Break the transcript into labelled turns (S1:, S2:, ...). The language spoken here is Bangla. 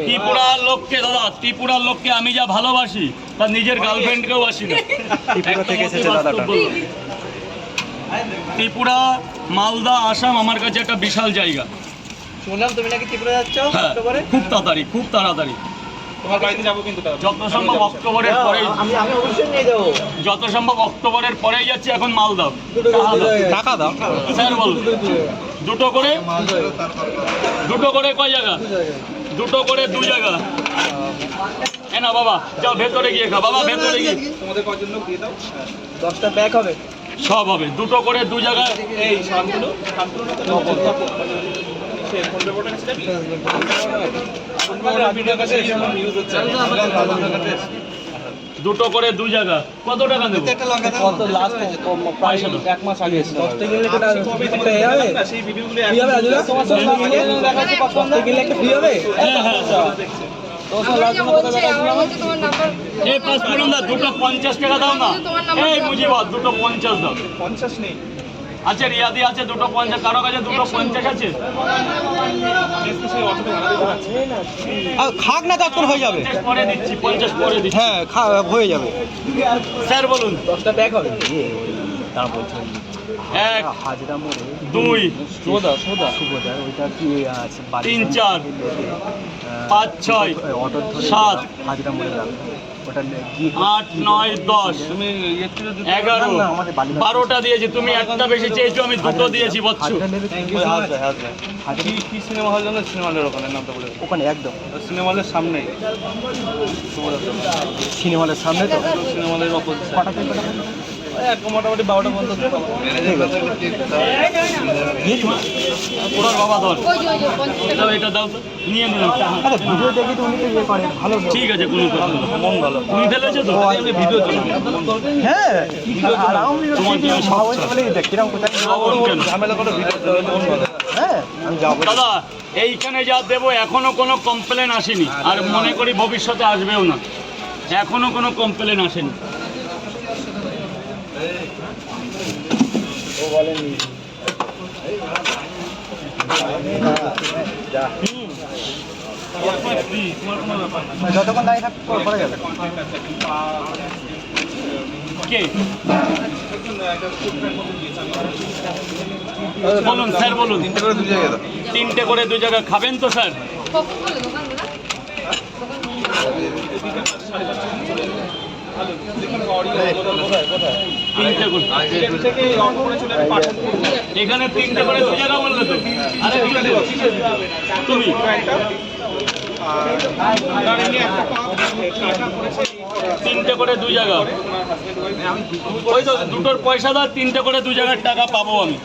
S1: ত্রিপুরার লোককে দাদা, ত্রিপুরার লোককে আমি যা ভালোবাসি তার নিজের গার্লফ্রেন্ডকেও বাসি না। ত্রিপুরা, মালদা, আসাম আমার কাছে একটা বিশাল জায়গা।
S2: শুনলাম তুমি নাকি ত্রিপুরা যাচ্ছ অক্টোবরে?
S1: খুব তাড়াতাড়ি, খুব তাড়াতাড়ি।
S2: তোমার বাড়িতে যাবো কিন্তু
S1: যত সম্ভব অক্টোবরের পরেই,
S2: আমি অবশ্যই নিয়ে যাবো।
S1: যত সম্ভব অক্টোবরের পরেই যাচ্ছি। এখন মাল দাও,
S2: টাকা দাও
S1: স্যার বলুন। দুটো করে, দুটো করে কয় জায়গা? দুটো করে 2 জায়গা। এ না বাবা, যাও ভেতরে গিয়ে খাও বাবা, ভেতরে গিয়ে।
S2: তোমাদের কয়জন লোক দিয়ে দাও? 10টা ব্যাগ হবে,
S1: সব হবে। দুটো করে 2 জায়গা।
S2: এই শান্তনু, শান্তনু না তো সে ফোন রিপোর্টার ছিলেন। ভিডিও কাছে নিউজ হচ্ছে।
S1: দুটো করে 2 জায়গা। কত টাকা দেবো?
S2: কত লাস্ট পয়সা 1 মাস আগে 10 থেকে গেলে একটা ফ্রি হবে না? সেই ভিডিওগুলো ফ্রি হবে। আজ তোমার সঙ্গে দেখাচ্ছি পছন্দ গেলে একটা ফ্রি হবে।
S1: হ্যাঁ হ্যাঁ এই 5 করুন না, দুটো 50 টাকা দাও না। এই মুজিবাদ, দুটো 50 দাও।
S2: 50 নেই
S1: আচ্ছা, রিয়াদি আছে দুটো 50। কারো কাছে দুটো 50 আছে?
S2: খাক না, তখন হয়ে যাবে।
S1: পরে দিচ্ছি, 50 পরে দিচ্ছি।
S2: হ্যাঁ হয়ে যাবে।
S1: স্যার বলুন।
S2: 10টা ব্যাগ হবে। তার বলছেন
S1: 1
S2: হাজরা মোড়ে
S1: 2
S2: সোদা ওইটা কি আছে
S1: 3 4 5 6
S2: অটো
S1: 7
S2: হাজরা মোড়ে যাবে। ওটা
S1: 8 9 10
S2: তুমি
S1: 11 12টা দিয়েছি। তুমি একটা বেশি চেয়েছো, আমি দুটো দিয়েছি বচ্চু।
S2: কি সিনেমা হল জানো? সিনেমা হলের ওখানে নামটা বলে, ওখানে একদম সিনেমা হলের সামনেই। সিনেমা হলের সামনে তো, সিনেমা হলের অপোজিট। মোটামুটি 12টা পর্যন্ত।
S1: ওর বাবা ধর, দাও এটা দাও তো, নিয়ে নিলাম।
S2: ভিডিও দেখি তো উনি ইয়ে করে ভালো।
S1: ঠিক আছে, কোনো কথা না।
S2: মন ভালো।
S1: তুমি ফেলেছো তো?
S2: আমি ভিডিও চালাই। হ্যাঁ আরাম
S1: তোমার কি
S2: ভালো বলে দেখিরাম কোথায় ঝামেলা করে ভিডিও চালাই, মন ভালো। হ্যাঁ আমি যাব
S1: দাদা। এইখানে যা দেবো এখনো কোনো কমপ্লেন আসেনি, আর মনে করি ভবিষ্যতে আসবেও না। এখনো কোনো কমপ্লেন আসেনি।
S2: ও বলেনি যতক্ষণ দাঁড়িয়ে থাকতে পরে যাবে।
S1: কে বলুন স্যার, বলুন। 3টে করে 2 জায়গা খাবেন তো স্যার? এখানে 3টে করে 2 জায়গা বললে তো? আরে তুমি 3টে করে 2 জায়গা। ওই তো দুটোর পয়সা দাও, 3টে করে 2 জায়গার টাকা পাবো আমি।